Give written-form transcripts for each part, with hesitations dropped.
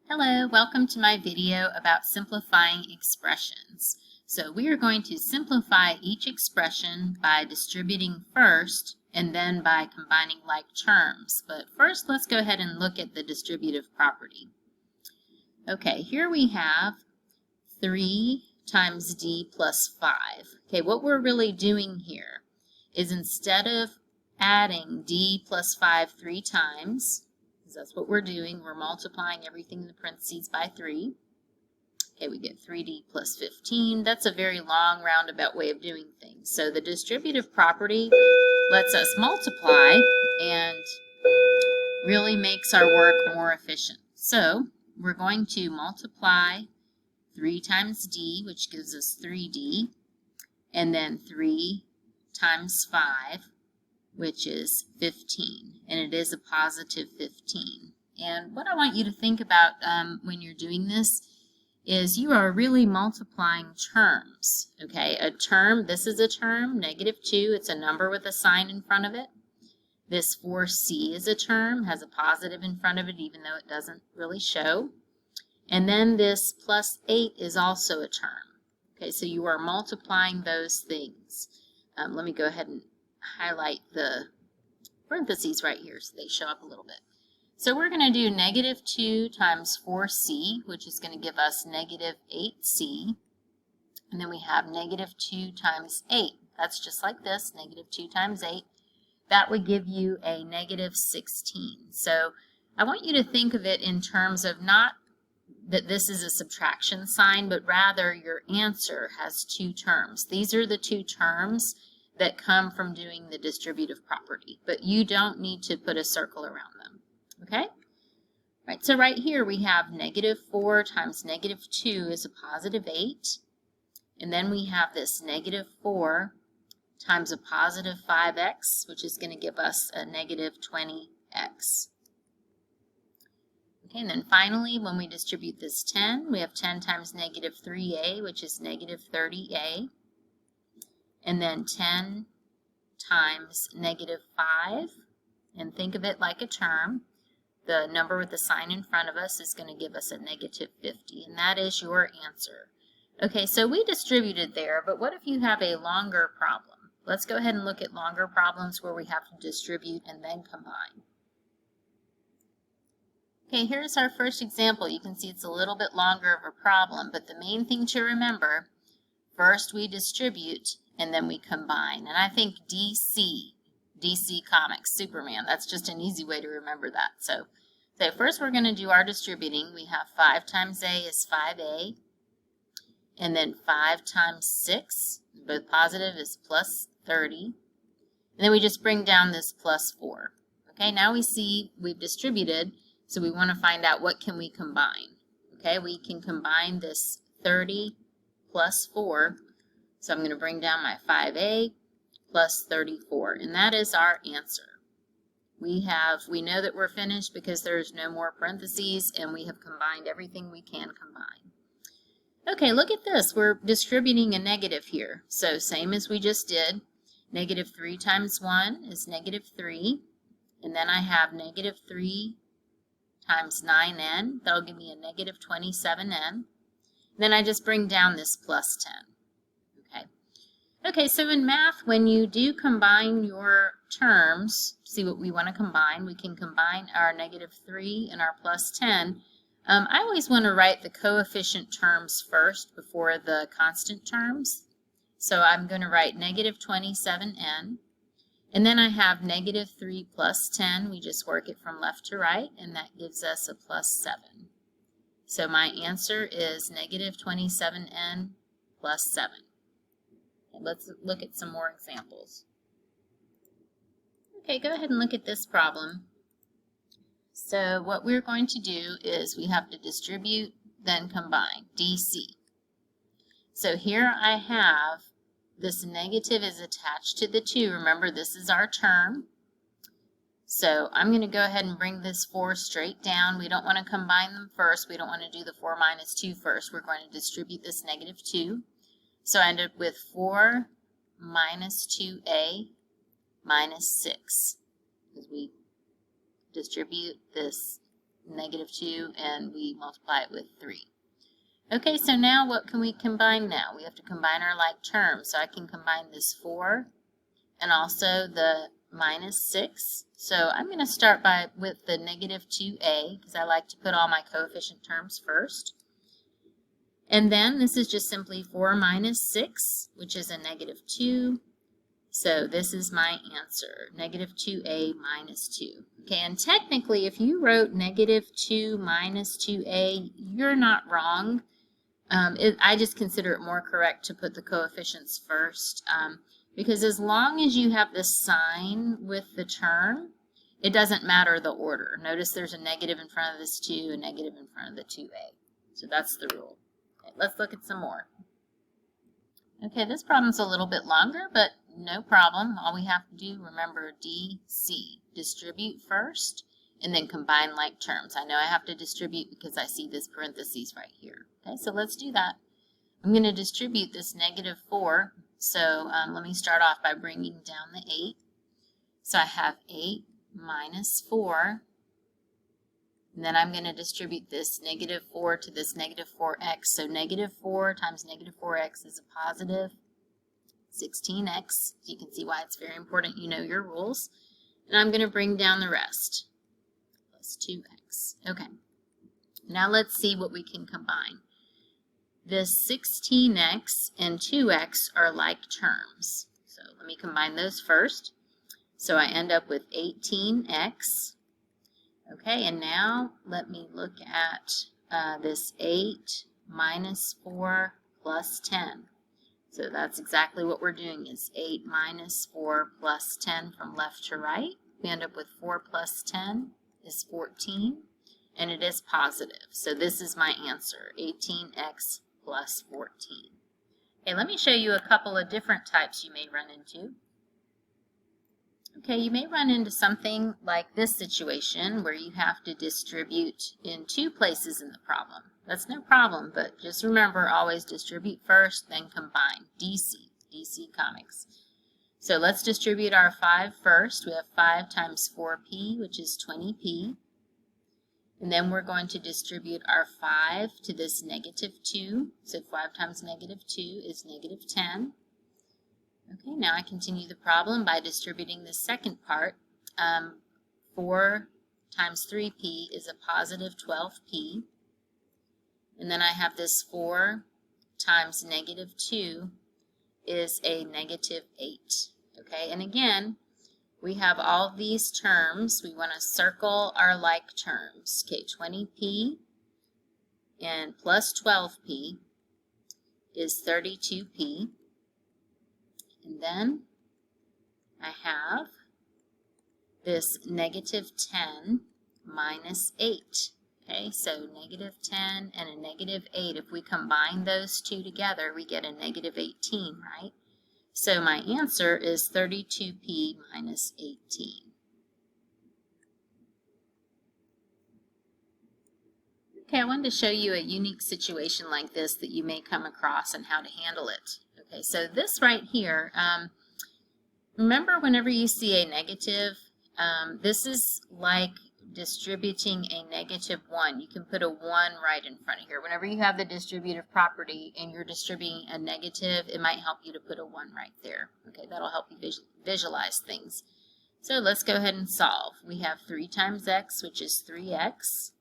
Hello, welcome to my video about simplifying expressions. So we are going to simplify each expression by distributing first and then by combining like terms. But first, let's go ahead and look at the distributive property. Okay, here we have 3 times d plus 5. Okay, what we're really doing here is instead of adding d plus 5 3 times, that's what we're doing. We're multiplying everything in the parentheses by 3. Okay, we get 3d plus 15. That's a very long roundabout way of doing things. So the distributive property lets us multiply and really makes our work more efficient. So we're going to multiply 3 times d, which gives us 3d, and then 3 times 5, which is 15, and it is a positive 15. And what I want you to think about when you're doing this is you are really multiplying terms, okay? A term, this is a term, negative 2, it's a number with a sign in front of it. This 4c is a term, has a positive in front of it even though it doesn't really show. And then this plus 8 is also a term. Okay, so you are multiplying those things. Let me go ahead and highlight the parentheses right here so they show up a little bit. So we're going to do negative 2 times 4c, which is going to give us negative 8c. And then we have negative 2 times 8. That's just like this, negative 2 times 8. That would give you a negative 16. So I want you to think of it in terms of not that this is a subtraction sign, but rather your answer has 2 terms. These are the 2 terms that come from doing the distributive property, but you don't need to put a circle around them, okay? Right, so right here we have negative 4 times negative 2 is a positive 8, and then we have this negative 4 times a positive 5x, which is going to give us a negative 20x. Okay, and then finally, when we distribute this 10, we have 10 times negative 3a, which is negative 30a. And then 10 times negative 5, and think of it like a term. The number with the sign in front of us is going to give us a negative 50, and that is your answer. Okay, so we distributed there, but what if you have a longer problem? Let's go ahead and look at longer problems where we have to distribute and then combine. Okay, here's our first example. You can see it's a little bit longer of a problem, but the main thing to remember, first we distribute and then we combine. And I think DC Comics, Superman, that's just an easy way to remember that. So first we're going to do our distributing. We have 5 times a is 5a, and then 5 times 6, both positive, is plus 30. And then we just bring down this plus 4. Okay, now we see we've distributed, so we want to find out what can we combine. Okay, we can combine this 30 plus 4. So I'm going to bring down my 5a plus 34, and that is our answer. We know that we're finished because there's no more parentheses, and we have combined everything we can combine. Okay, look at this. We're distributing a negative here. So same as we just did. Negative 3 times 1 is negative 3, and then I have negative 3 times 9n. That'll give me a negative 27n. Then I just bring down this plus 10. Okay, so in math, when you do combine your terms, see what we want to combine, we can combine our negative 3 and our plus 10. I always want to write the coefficient terms first before the constant terms. So I'm going to write negative 27n, and then I have negative 3 plus 10. We just work it from left to right, and that gives us a plus 7. So my answer is negative 27n plus 7. Let's look at some more examples. Okay, go ahead and look at this problem. So what we're going to do is we have to distribute, then combine, DC. So here I have this negative is attached to the 2. Remember, this is our term. So I'm going to go ahead and bring this 4 straight down. We don't want to combine them first. We don't want to do the 4 minus 2 first. We're going to distribute this negative 2. So I end up with 4 minus 2a minus 6, because we distribute this -2, and we multiply it with 3. Okay, so now what can we combine now? We have to combine our like terms. So I can combine this 4 and also the -6. So I'm going to start with the -2a because I like to put all my coefficient terms first. And then this is just simply 4 minus 6, which is a -2. So this is my answer, -2a minus 2. Okay, and technically if you wrote -2 minus 2a, you're not wrong. I just consider it more correct to put the coefficients first because as long as you have the sign with the term, it doesn't matter the order. Notice there's a negative in front of this 2, a negative in front of the 2a. So that's the rule. Okay, let's look at some more. Okay, this problem's a little bit longer, but no problem. All we have to do, remember DC, distribute first, and then combine like terms. I know I have to distribute because I see this parentheses right here. Okay, so let's do that. I'm going to distribute this -4. So let me start off by bringing down the 8. So I have 8 minus 4. And then I'm going to distribute this -4 to this -4x. So -4 times -4x is a positive 16x. You can see why it's very important you know your rules. And I'm going to bring down the rest. Plus 2x. Okay. Now let's see what we can combine. This 16x and 2x are like terms. So let me combine those first. So I end up with 18x. Okay, and now let me look at this 8 minus 4 plus 10. So that's exactly what we're doing is 8 minus 4 plus 10 from left to right. We end up with 4 plus 10 is 14, and it is positive. So this is my answer, 18x plus 14. Okay, let me show you a couple of different types you may run into. Okay, you may run into something like this situation where you have to distribute in 2 places in the problem. That's no problem, but just remember, always distribute first, then combine. DC Comics. So let's distribute our 5 first. We have 5 times 4p, which is 20p. And then we're going to distribute our 5 to this -2. So 5 times -2 is -10. Okay, now I continue the problem by distributing the second part. 4 times 3p is a positive 12p. And then I have this 4 times -2 is a -8. Okay, and again, we have all these terms. We want to circle our like terms. Okay, 20p and plus 12p is 32p. And then I have this -10 minus 8. Okay, so -10 and a -8. If we combine those two together, we get a -18, right? So my answer is 32p minus 18. Okay, I wanted to show you a unique situation like this that you may come across and how to handle it. Okay, so this right here, remember whenever you see a negative, this is like distributing a -1. You can put a 1 right in front of here. Whenever you have the distributive property and you're distributing a negative, it might help you to put a 1 right there. Okay, that'll help you visualize things. So let's go ahead and solve. We have 3 times x, which is 3x,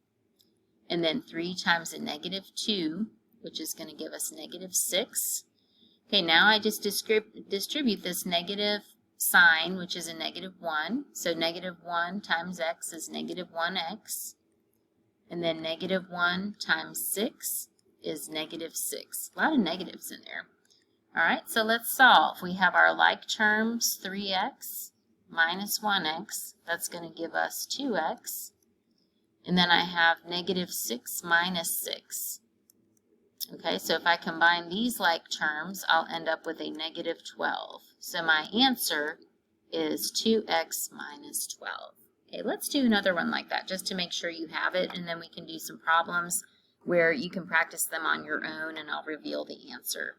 and then 3 times a -2, which is going to give us -6. Okay, now I just distribute this negative sign, which is a -1. So -1 times x is -1x. And then -1 times 6 is -6. A lot of negatives in there. All right, so let's solve. We have our like terms, 3x minus 1x. That's going to give us 2x. And then I have -6 minus 6. Okay, so if I combine these like terms, I'll end up with a -12. So my answer is 2x minus 12. Okay, let's do another one like that just to make sure you have it, and then we can do some problems where you can practice them on your own and I'll reveal the answer.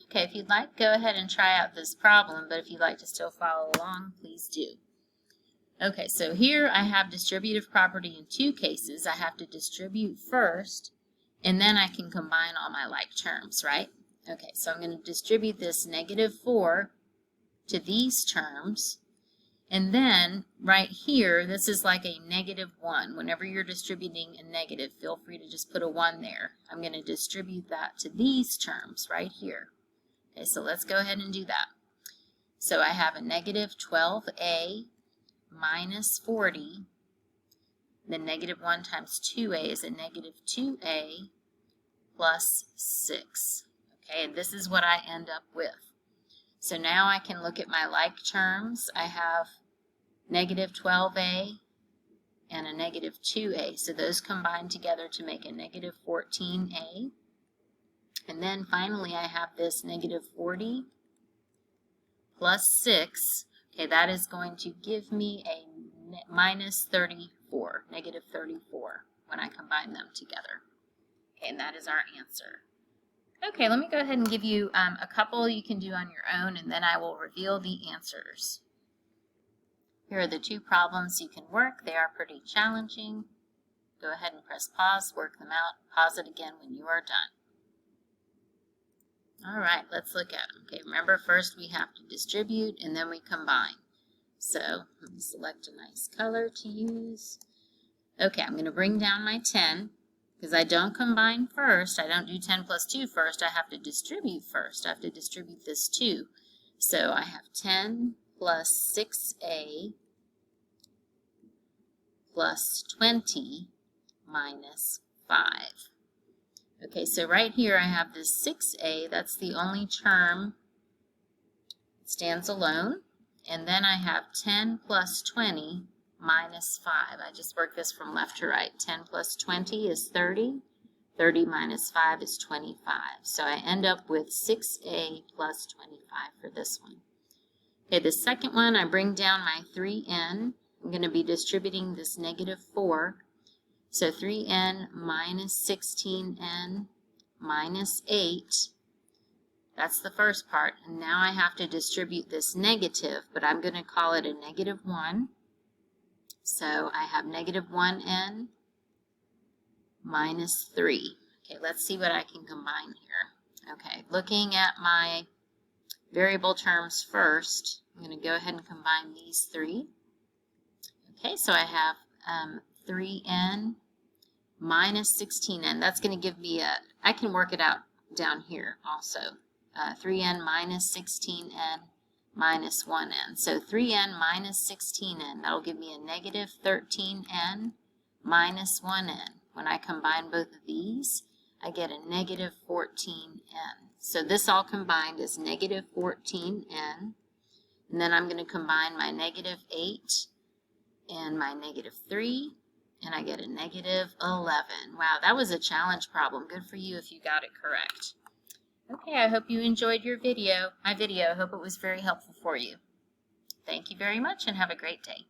Okay, if you'd like, go ahead and try out this problem, but if you'd like to still follow along, please do. Okay, so here I have distributive property in two cases. I have to distribute first, and then I can combine all my like terms, right? Okay, so I'm going to distribute this -4 to these terms. And then right here, this is like a -1. Whenever you're distributing a negative, feel free to just put a 1 there. I'm going to distribute that to these terms right here. Okay, so let's go ahead and do that. So I have a -12a minus 40. Then -1 times 2a is a -2a plus 6. Okay, and this is what I end up with. So now I can look at my like terms. I have -12a and a -2a. So those combine together to make a -14a. And then finally I have this -40 plus 6. Okay, that is going to give me a -34, -34 when I combine them together. Okay, and that is our answer. Okay, let me go ahead and give you a couple you can do on your own, and then I will reveal the answers. Here are the two problems you can work. They are pretty challenging. Go ahead and press pause, work them out, pause it again when you are done. All right, let's look at them. Okay, remember first we have to distribute and then we combine. So let me select a nice color to use. Okay, I'm going to bring down my 10 because I don't combine first. I don't do 10 plus 2 first. I have to distribute first. I have to distribute this 2. So I have 10 plus 6a plus 20 minus 5. Okay, so right here I have this 6a. That's the only term that stands alone. And then I have 10 plus 20 minus 5. I just work this from left to right. 10 plus 20 is 30. 30 minus 5 is 25. So I end up with 6a plus 25 for this one. Okay, the second one, I bring down my 3n. I'm going to be distributing this -4. So 3n minus 16n minus 8. That's the first part. And now I have to distribute this negative, but I'm going to call it a -1. So I have -1n minus 3. Okay, let's see what I can combine here. Okay, looking at my variable terms first, I'm going to go ahead and combine these 3. Okay, so I have 3n minus 16n. That's going to give me I can work it out down here also. 3n minus 16n minus 1n. So 3n minus 16n, that'll give me a -13n minus 1n. When I combine both of these, I get a -14n. So this all combined is -14n. And then I'm going to combine my -8 and my -3, and I get a -11. Wow, that was a challenge problem. Good for you if you got it correct. Okay, I hope you enjoyed my video. I hope it was very helpful for you. Thank you very much and have a great day.